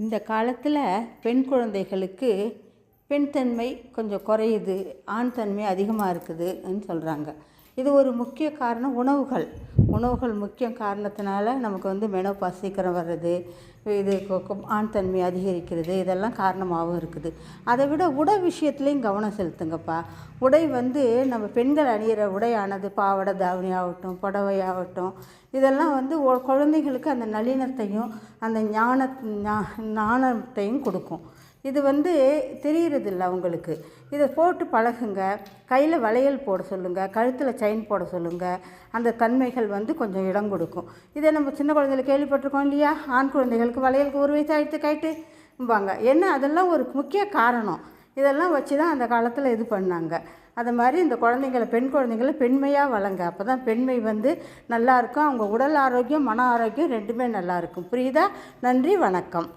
இந்த காலத்தில் பெண் குழந்தைகளுக்கு பெண் தன்மை கொஞ்சம் குறையுது, ஆண் தன்மை அதிகமாக இருக்குதுன்னு சொல்கிறாங்க. இது ஒரு முக்கிய காரணம் உணவுகள் முக்கிய காரணத்தினால நமக்கு மெனோபாஸ் சீக்கிரம் வர்றது, இது ஆண் தன்மை அதிகரிக்கிறது, இதெல்லாம் காரணமாகவும் இருக்குது. அதை விட உடை விஷயத்துலேயும் கவனம் செலுத்துங்கப்பா. உடை நம்ம பெண்கள் அணிகிற உடையானது பாவாடை தாவணி ஆகட்டும், புடவை ஆகட்டும், இதெல்லாம் குழந்தைகளுக்கு அந்த நளினத்தையும் அந்த ஞானத்தையும் கொடுக்கும். இது தெரியறதில்ல அவங்களுக்கு. இதை போட்டு பழகுங்க. கையில் வளையல் போட சொல்லுங்கள், கழுத்தில் செயின் போட சொல்லுங்கள். அந்த தன்மைகள் கொஞ்சம் இடம் கொடுக்கும். இதை நம்ம சின்ன குழந்தைகள் கேள்விப்பட்டிருக்கோம் இல்லையா? ஆண் குழந்தைகளுக்கு வளையலுக்கு 1 வயசு ஆகிடுத்து கைட்டும்பாங்க. என்ன, அதெல்லாம் ஒரு முக்கிய காரணம். இதெல்லாம் வச்சு தான் அந்த காலத்தில் இது பண்ணாங்க. அது மாதிரி இந்த பெண் குழந்தைங்களை பெண்மையாக வளங்க. அப்போ தான் பெண்மை நல்லாயிருக்கும். அவங்க உடல் ஆரோக்கியம், மன ஆரோக்கியம் ரெண்டுமே நல்லாயிருக்கும். புரியுதா? நன்றி, வணக்கம்.